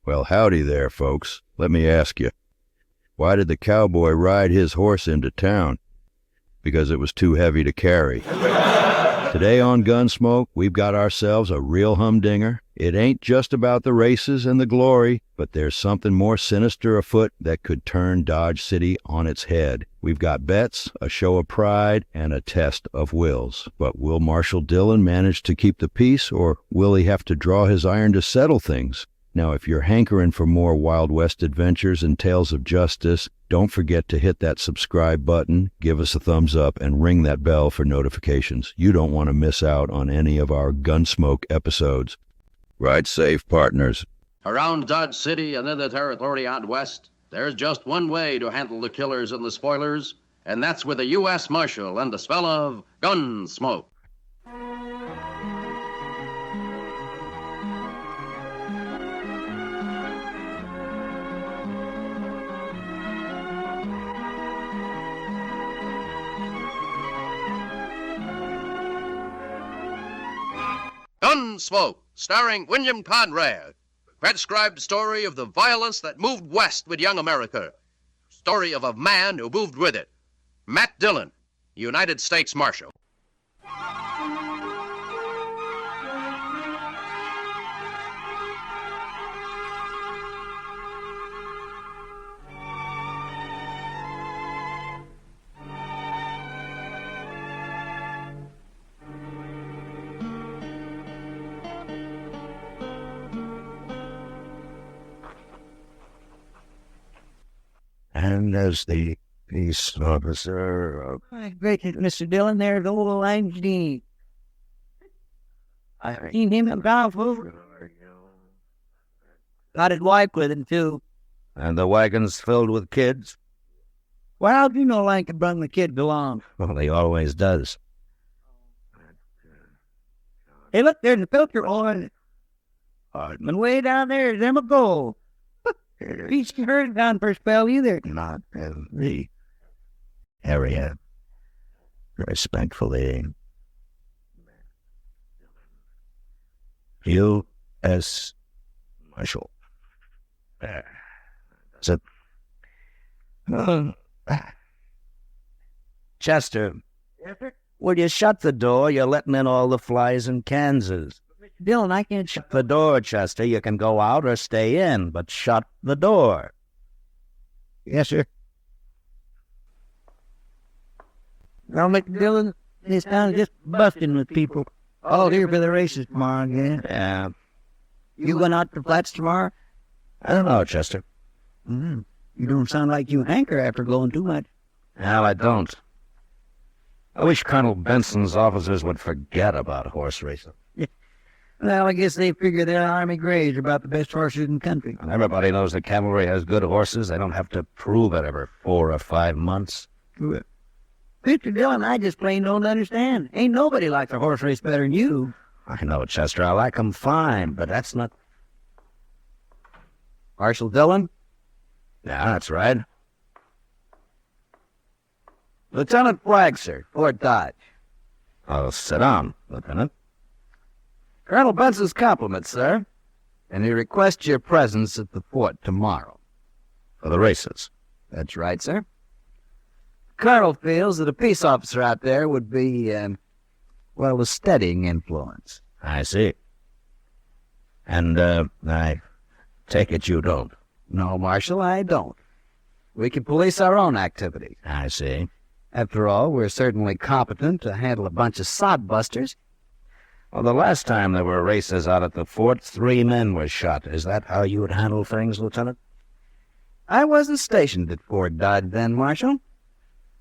Well, howdy there, folks. Let me ask you, why did the cowboy ride his horse into town? Because it was too heavy to carry. Today on Gunsmoke, we've got ourselves a real humdinger. It ain't just about the races and the glory, but there's something more sinister afoot that could turn Dodge City on its head. We've got bets, a show of pride, and a test of wills. But will Marshal Dillon manage to keep the peace, or will he have to draw his iron to settle things? Now, if you're hankering for more Wild West adventures and tales of justice, don't forget to hit that subscribe button, give us a thumbs up, and ring that bell for notifications. You don't want to miss out on any of our Gunsmoke episodes. Ride safe, partners. Around Dodge City and in the territory out west, there's just one way to handle the killers and the spoilers, and that's with a U.S. Marshal and the smell of Gunsmoke. Gunsmoke, starring William Conrad. Transcribed story of the violence that moved west with young America. Story of a man who moved with it. Matt Dillon, United States Marshal. And as the peace officer of... My gracious, Mr. Dillon, there's old Einstein. I've seen him at Balfour. Got his wife with him, too. And the wagon's filled with kids? Well, how'd you know Lincoln brought the kids along? Well, he always does. Hey, look, there's a filter on. And way down there is Emma Gold. He's heard down for a spell either. Not the area. Respectfully. U.S. Marshal. That's it. Chester. Yes, sir? Will you shut the door? You're letting in all the flies in Kansas. Mr. Dillon, I can't shut The door, Chester. You can go out or stay in, but shut the door. Yes, sir. Well, Mr. Dillon, this town's just busting with people. All here for the races tomorrow again. Yeah. You going out to flats tomorrow? I don't know, Chester. You don't sound like you hanker after going too much. Well, I don't. I wish Colonel Benson's officers would forget about horse racing. Well, I guess they figure their Army Greys are about the best horses in the country. And everybody knows the cavalry has good horses. They don't have to prove it every 4 or 5 months. Mr. Dillon, I just plain don't understand. Ain't nobody likes a horse race better than you. I know, Chester. I like 'em fine, but that's not... Marshal Dillon? Yeah, that's right. Lieutenant Flagg, sir, Fort Dodge. I'll sit down, Lieutenant. Colonel Benson's compliments, sir. And he requests your presence at the fort tomorrow. For the races. That's right, sir. Colonel feels that a peace officer out there would be, a steadying influence. I see. And, I take it you don't. No, Marshal, I don't. We can police our own activity. I see. After all, we're certainly competent to handle a bunch of sodbusters. Well, the last time there were races out at the fort, 3 men were shot. Is that how you would handle things, Lieutenant? I wasn't stationed at Fort Dodge then, Marshal.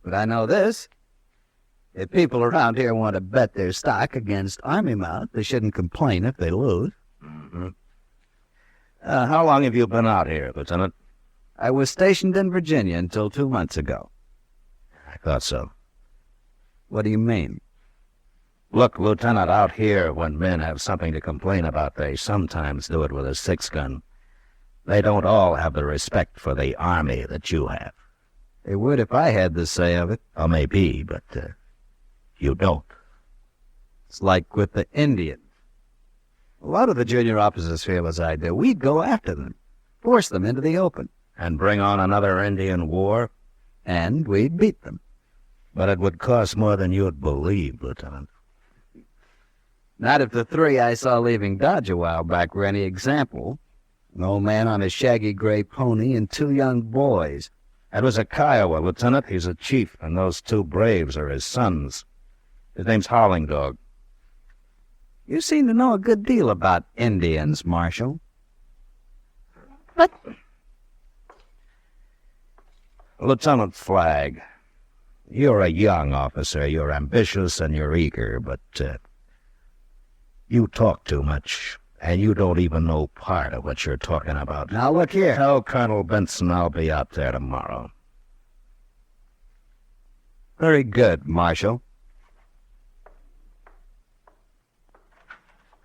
But I know this. If people around here want to bet their stock against Army Mount, they shouldn't complain if they lose. Mm-hmm. How long have you been out here, Lieutenant? I was stationed in Virginia until 2 months ago. I thought so. What do you mean? Look, Lieutenant, out here, when men have something to complain about, they sometimes do it with a 6-gun. They don't all have the respect for the Army that you have. They would if I had the say of it. Well, maybe, but you don't. It's like with the Indians. A lot of the junior officers feel as I do. We'd go after them. force them into the open. And bring on another Indian war? And we'd beat them. But it would cost more than you'd believe, Lieutenant. Not if the three I saw leaving Dodge a while back were any example. An old man on a shaggy gray pony and two young boys. That was a Kiowa, Lieutenant. He's a chief, and those two braves are his sons. His name's Howling Dog. You seem to know a good deal about Indians, Marshal. But Lieutenant Flagg, you're a young officer. You're ambitious and you're eager, but you talk too much, and you don't even know part of what you're talking about. Now look here. Tell Colonel Benson I'll be out there tomorrow. Very good, Marshal.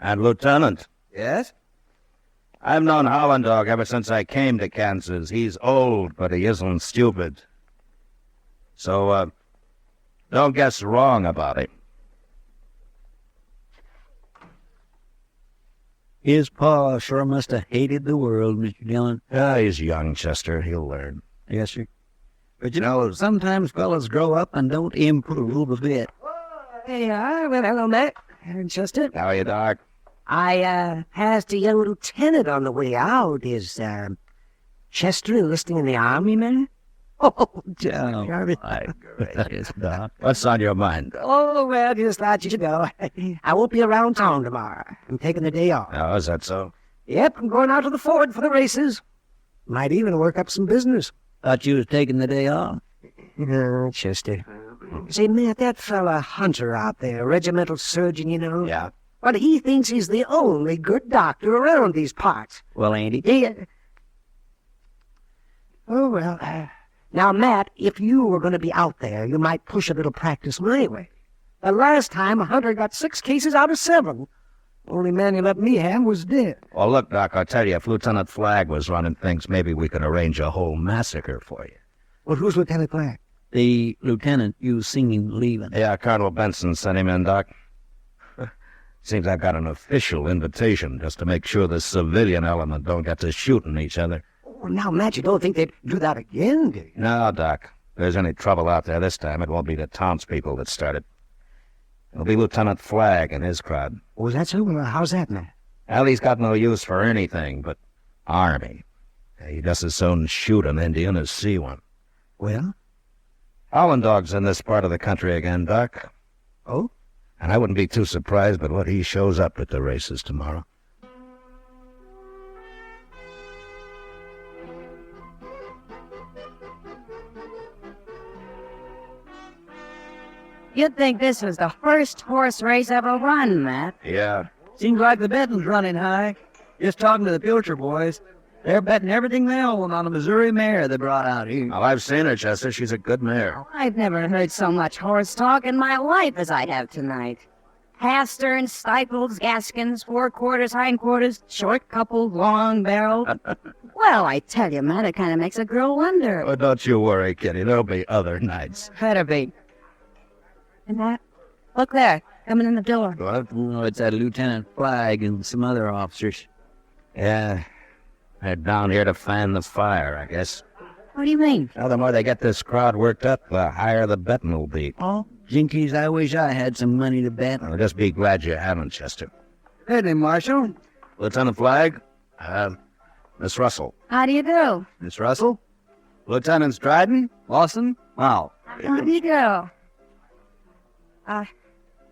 And Lieutenant, Yes? I've known Howling Dog ever since I came to Kansas. He's old, but he isn't stupid. So, don't guess wrong about him. His pa sure must have hated the world, Mr. Dillon. He's young, Chester. He'll learn. Yes, sir. But you know, sometimes fellas grow up and don't improve a bit. Hey, well, hello, Matt. Chester. How are you, Doc? I passed a young lieutenant on the way out. Is Chester enlisting in the army, man? Oh, Joe. My gracious, Doc. What's on your mind? Oh, well, just thought you should know. I won't be around town tomorrow. I'm taking the day off. Oh, is that so? Yep, I'm going out to the ford for the races. Might even work up some business. Thought you was taking the day off. Chester. Say, Matt, that fella Hunter out there, regimental surgeon, you know. Yeah. But he thinks he's the only good doctor around these parts. Well, ain't he? Yeah. Oh, well. Now, Matt, if you were going to be out there, you might push a little practice my way. The last time, Hunter got 6 cases out of 7. Only man he let me have was dead. Well, look, Doc, I'll tell you, if Lieutenant Flagg was running things, maybe we could arrange a whole massacre for you. Well, who's Lieutenant Flagg? The lieutenant you seen him leaving. Yeah, Colonel Benson sent him in, Doc. Seems I got an official invitation just to make sure the civilian element don't get to shooting each other. Oh, now, Matt, you don't think they'd do that again, do you? No, Doc. If there's any trouble out there this time, it won't be the townspeople that started. It'll be Lieutenant Flagg and his crowd. Oh, is that so? Well, how's that, Matt? Well, he's got no use for anything but army. He just as soon shoot an Indian as see one. Well? Howling Dog's in this part of the country again, Doc. Oh? And I wouldn't be too surprised but what he shows up at the races tomorrow. You'd think this was the first horse race ever run, Matt. Yeah. Seems like the betting's running high. Just talking to the Pilcher boys. They're betting everything they own on a Missouri mare they brought out here. Well, I've seen her, Chester. She's a good mare. I've never heard so much horse talk in my life as I have tonight. Pasterns, stifles, gaskins, forequarters, hindquarters, short coupled, long barreled. Well, I tell you, Matt, it kind of makes a girl wonder. Oh, don't you worry, Kitty. There'll be other nights. Better be. And that, look there, coming in the door. What? Oh, it's that Lieutenant Flagg and some other officers. Yeah. They're down here to fan the fire, I guess. What do you mean? Now, the more they get this crowd worked up, the higher the betting will be. Oh, jinkies, I wish I had some money to bet. I'll just be glad you haven't, Chester. Hey, Marshal. Lieutenant Flagg, Miss Russell. How do you do? Miss Russell? Lieutenants Dryden, Lawson, Mao. How do you do?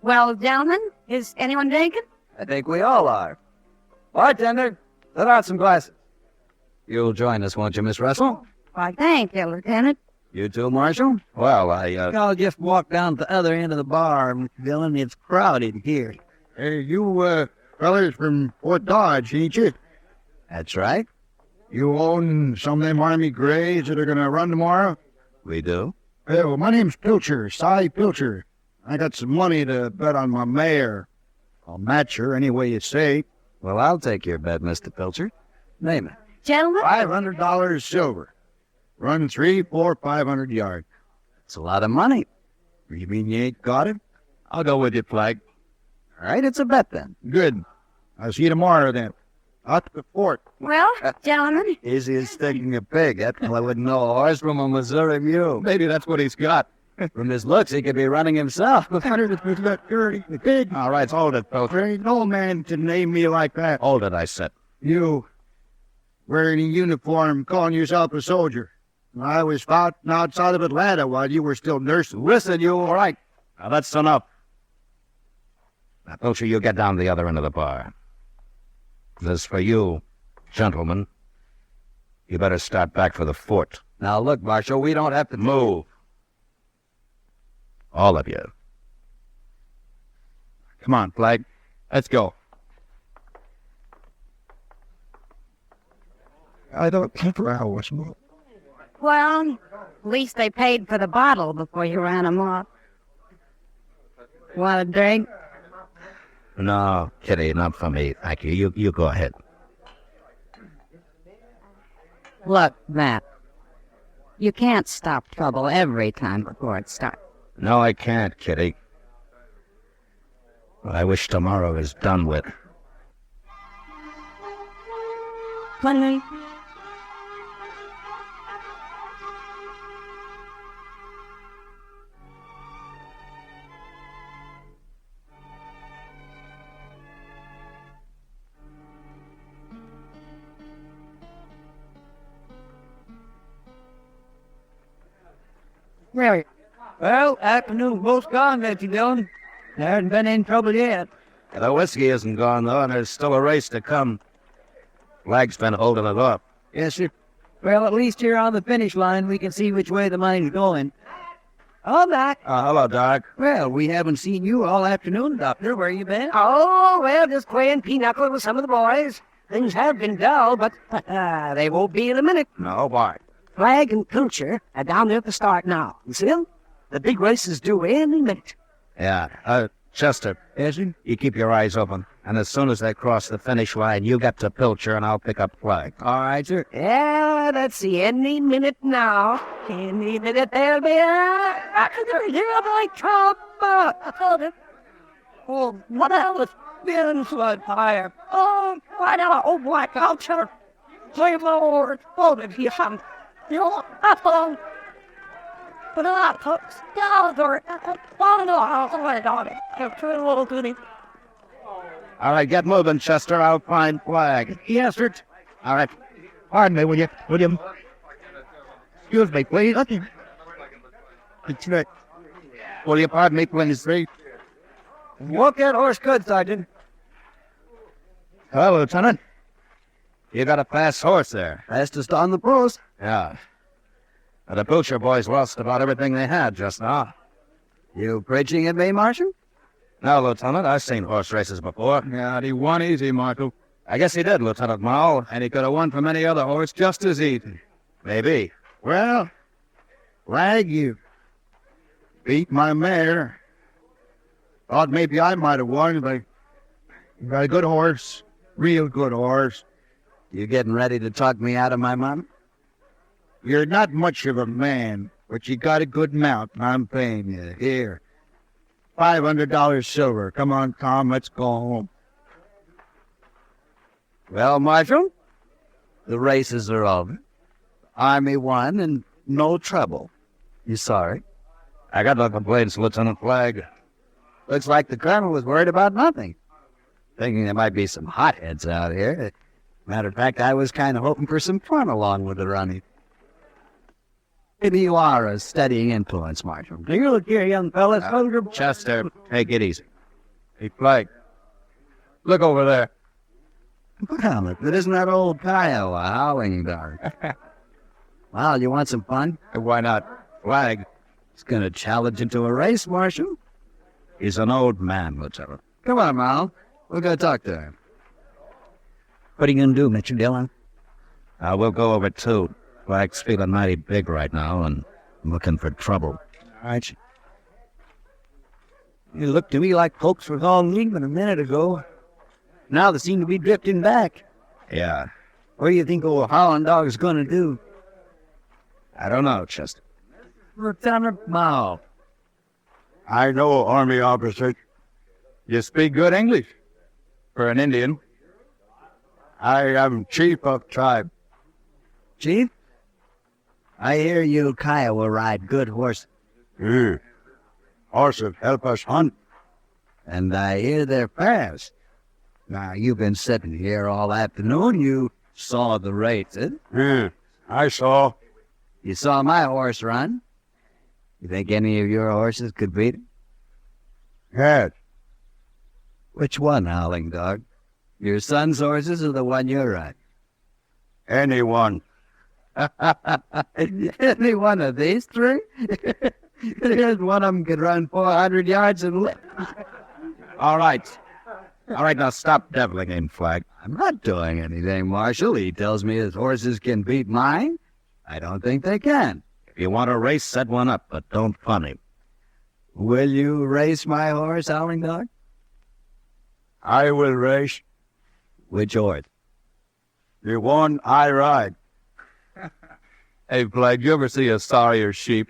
Well, gentlemen, is anyone drinking? I think we all are. Bartender, let out some glasses. You'll join us, won't you, Miss Russell? Why, thank you, Lieutenant. You too, Marshal? Well, I'll just walk down to the other end of the bar, Mr. Dillon. It's crowded here. Hey, you, fellas from Fort Dodge, ain't you? That's right. You own some of them Army Grays that are gonna run tomorrow? We do. Well, my name's Pilcher, Cy Pilcher. I got some money to bet on my mare. I'll match her any way you say. Well, I'll take your bet, Mr. Pilcher. Name it. Gentlemen? $500 silver. Run 3, 4, 500 yards. It's a lot of money. You mean you ain't got it? I'll go with you, Flagg. All right, it's a bet then. Good. I'll see you tomorrow then. Out to the fort. Well, gentlemen, Easy as sticking a pig. That fellow wouldn't know a horse from a Missouri mule. Maybe that's what he's got. From his looks, he could be running himself. All right, hold it, folks. There ain't no man to name me like that. Hold it, I said. You, wearing a uniform, calling yourself a soldier. I was fighting outside of Atlanta while you were still nursing. Listen, you all right? Now, that's enough. Now, Pilcher, you get down to the other end of the bar. As for you, gentlemen, you better start back for the fort. Now, look, Marshal, we don't have to Move. All of you. Come on, Flag. Let's go. I don't think I was more. well, at least they paid for the bottle before you ran them off. Want a drink? No, Kitty, not for me. Thank you. You go ahead. Look, Matt, you can't stop trouble every time before it starts. No, I can't, Kitty. I wish tomorrow is done with. Funny. Really? Well, afternoon both gone, Mr. Dillon. There hasn't been any trouble yet. The whiskey isn't gone, though, and there's still a race to come. Flag's been holding it up. Yes, sir. Well, at least here on the finish line, we can see which way the money's going. All right. Hello, Doc. Well, we haven't seen you all afternoon, Doctor. Where you been? Oh, well, just playing pinochle with some of the boys. Things have been dull, but they won't be in a minute. No, why? Flag and Pilcher are down there at the start now. You see them? The big race is due any minute. Yeah. Chester. Yes, sir? You keep your eyes open, and as soon as they cross the finish line, you get to Pilcher, and I'll pick up Flag. All right, sir. Yeah, let's see. Any minute now. Any minute there'll be here I come. Oh, what hell is been flood fire? Oh, why now? Oh, black out, sir. Play Lord. Oh, if you haven't. You're up. But I took gather. Oh, no, I'll on it. Have two little goody. All right, get moving, Chester. I'll find Flag. Yes, sir. All right. Pardon me, will you? Excuse me, please. Will you pardon me, please? Walk that horse good, Sergeant. Hello, Lieutenant. You got a fast horse there. Fastest on the post. Yeah. The Pilcher boys lost about everything they had just now. You preaching at me, Marshal? No, Lieutenant, I've seen horse races before. Yeah, he won easy, Marshal. I guess he did, Lieutenant Mall. And he could have won from any other horse just as easy. Maybe. Well, Flag, you beat my mare. Thought maybe I might have won, but you got a good horse. Real good horse. You getting ready to talk me out of my money? You're not much of a man, but you got a good mount, and I'm paying you. Here, $500 silver. Come on, Tom, let's go home. Well, Marshal, the races are over. Army won and no trouble. You sorry? I got no complaints, Lieutenant Flag. Looks like the colonel was worried about nothing. Thinking there might be some hotheads out here. Matter of fact, I was kind of hoping for some fun along with the running. Maybe you are a steadying influence, Marshal. You look here, young fellas. Chester, take it easy. Hey, Flag, look over there. Well, if it isn't that old Kyle, a howling dog. Well, you want some fun? Why not? Flag, He's going to challenge into a race, Marshal. he's an old man, Lieutenant. Come on, Mal. We'll go talk to him. What are you going to do, Mr. Dillon? We'll go over too. Flag's feeling mighty big right now and looking for trouble. All right. You looked to me like folks were all leaving a minute ago. Now they seem to be drifting back. Yeah, What do you think old Howling Dog's going to do? I don't know, Chester. Lieutenant Mao. I know, Army officer. You speak good English for an Indian. I am chief of tribe. Chief, I hear you Kiowa ride good horses. Horses help us hunt. And I hear they're fast. Now, you've been sitting here all afternoon. You saw the races. I saw. You saw my horse run. You think any of your horses could beat him? Yes. Which one, Howling Dog? Your son's horses or the one you're riding? Anyone. Any one of these three? Here's one of them could run 400 yards and live. All right. All right, now stop deviling in, Flag. I'm not doing anything, Marshal. He tells me his horses can beat mine. I don't think they can. If you want to race, set one up, but don't fun him. Will you race my horse, Howling Dog? I will race. Which horse? The one I ride. Hey, Flag, you ever see a sorrier sheep?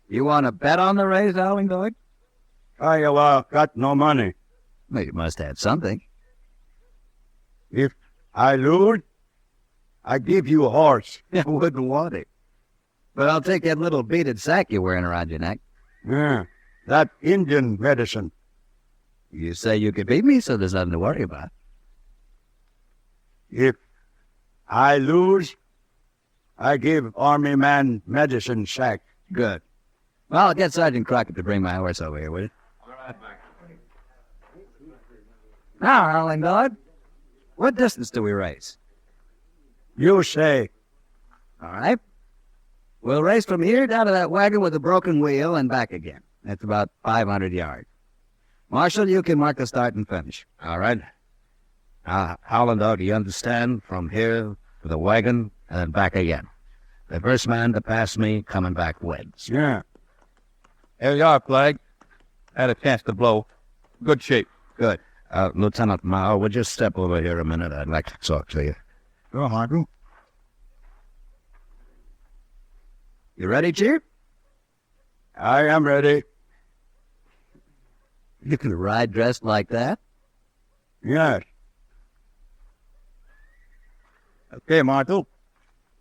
You want to bet on the race, Howling Dog? I got no money. Well, you must have something. If I lose, I give you a horse. I wouldn't want it. But I'll take that little beaded sack you're wearing around your neck. That Indian medicine. You say you could beat me, so there's nothing to worry about. If I lose, I give army man medicine sack. Good. Well, I'll get Sergeant Crockett to bring my horse over here, will you? Now, Howling Dog, what distance do we race? You say. All right. We'll race from here down to that wagon with the broken wheel and back again. That's about 500 yards. Marshal, you can mark the start and finish. All right. Howland Dog, you understand? From here to the wagon and then back again. The first man to pass me coming back wins. Yeah. Here you are, Flag. Had a chance to blow. Good shape. Good. Lieutenant Mao, would you step over here a minute? I'd like to talk to you. Go, Marshal. You ready, Chief? I am ready. You can ride dressed like that? Yes. Okay, Marshal.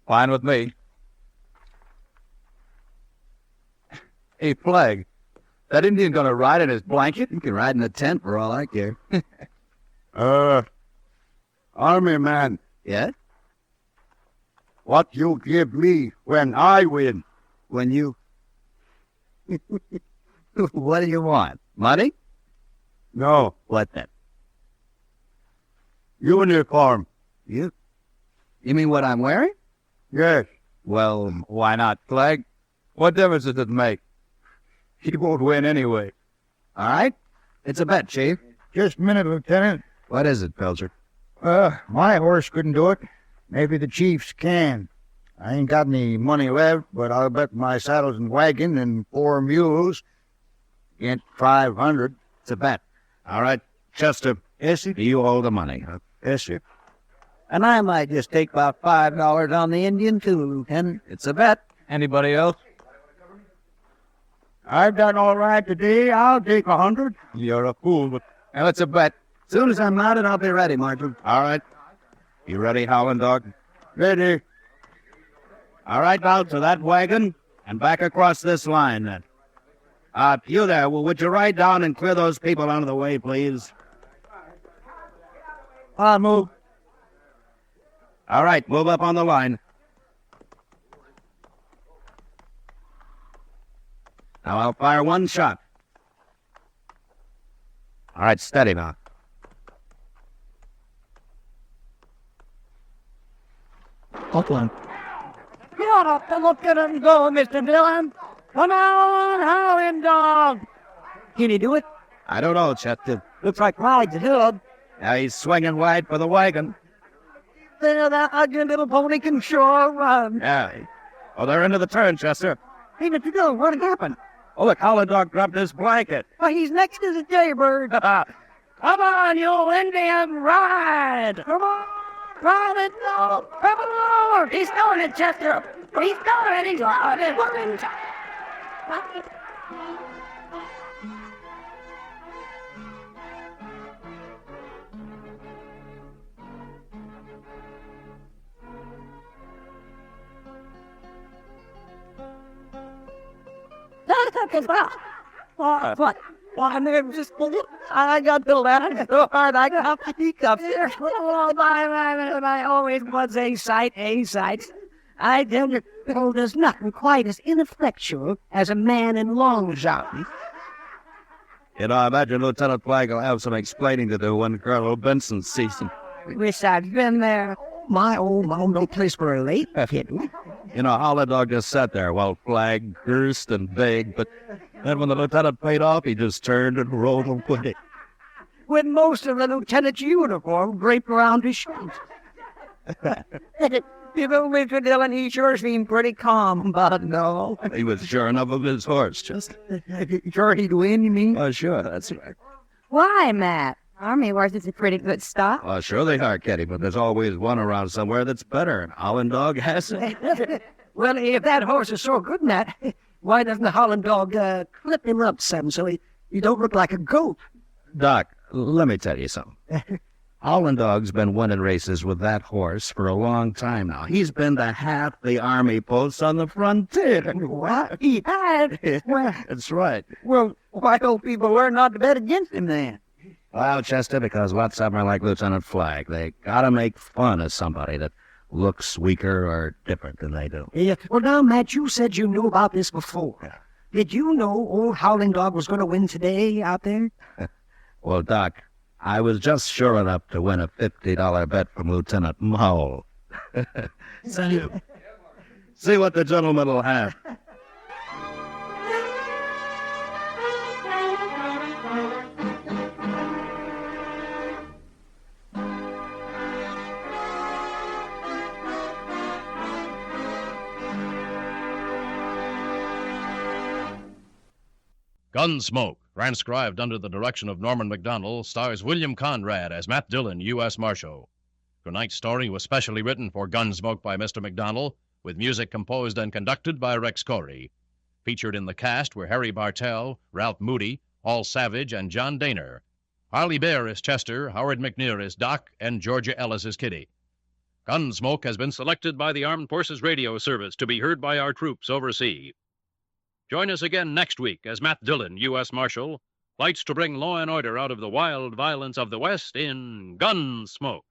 Fine with me. Hey, Flag, that Indian gonna ride in his blanket? You can ride in a tent for all I care. Army man, Yeah? what you give me when I win? When you... What do you want? Money? No, What then? uniform. You mean what I'm wearing? Yes. Well, why not, Flag? What difference does it make? He won't win anyway. All right. It's a bet, Chief. Just a minute, Lieutenant. What is it, Pilcher? My horse couldn't do it. Maybe the chiefs can. I ain't got any money left, but I'll bet my saddles and wagon and 4 mules against 500. It's a bet. All right, Chester, Yes, sir. you hold the money. Yes, sir. And I might just take about $5 on the Indian, too, Lieutenant. It's a bet. Anybody else? I've done all right today. I'll take 100. You're a fool, but... And it's a bet. As soon as I'm mounted, I'll be ready, Marshal. All right. You ready, Howland Dog? Ready. All right, now to that wagon and back across this line, then. You there, would you ride down and clear those people out of the way, please? I'll move. All right, move up on the line. Now I'll fire one shot. All right, steady now. You ought to look at him go, Mr. Dillon. Come on, Howling Dog. Can he do it? I don't know, Chester. Looks like Clyde's ahead. Now he's swinging wide for the wagon. There, that ugly little pony can sure run. Yeah. Oh, they're into the turn, Chester. Hey, Mr. Dillon, what happened? Oh, look, Howland Dog dropped his blanket. Why, he's next to the jaybird. Come on, you Indian, ride! Come on, ride it, no! Come on! He's doing it, Chester! He's doing it, he's doing it! What? I got the laugh so hard I got the hiccups. Oh, my, always was a sight, a sight. I tell you, there's nothing quite as ineffectual as a man in long john. You know, I imagine Lieutenant Flagg will have some explaining to do when Colonel Benson sees him. Wish I'd been there. My, no place for a late kid. You know, Howling Dog just sat there while Flagg cursed and begged, but then when the lieutenant paid off, he just turned and rolled away. With most of the lieutenant's uniform draped around his shoulders. You know, Mr. Dillon, he sure seemed pretty calm about it all. He was sure enough of his horse, just. Sure he'd win, you mean? Oh, sure, that's right. Why, Matt? Army horses are pretty good stuff. Oh, sure they are, Kitty, but there's always one around somewhere that's better, and Howling Dog has it. Well, if that horse is so good, Matt, why doesn't the Holland Dog clip him up some so he don't look like a goat? Doc, let me tell you something. Howling Dog's been winning races with that horse for a long time now. He's been to half the army posts on the frontier. What? He had? Well, That's right. well, why don't people learn not to bet against him then? Well, Chester, because lots of them are like Lieutenant Flagg. They gotta make fun of somebody that looks weaker or different than they do. Yeah. Well, now, Matt, you said you knew about this before. Yeah. Did you know old Howling Dog was going to win today out there? Well, Doc, I was just sure enough to win a $50 bet from Lieutenant Mole. See what the gentleman will have. Gunsmoke, transcribed under the direction of Norman Macdonald, stars William Conrad as Matt Dillon, U.S. Marshal. Tonight's story was specially written for Gunsmoke by Mr. Macdonald, with music composed and conducted by Rex Corey. Featured in the cast were Harry Bartell, Ralph Moody, Paul Savage, and John Daner. Harley Bear is Chester, Howard McNear is Doc, and Georgia Ellis is Kitty. Gunsmoke has been selected by the Armed Forces Radio Service to be heard by our troops overseas. Join us again next week as Matt Dillon, U.S. Marshal, fights to bring law and order out of the wild violence of the West in Gunsmoke.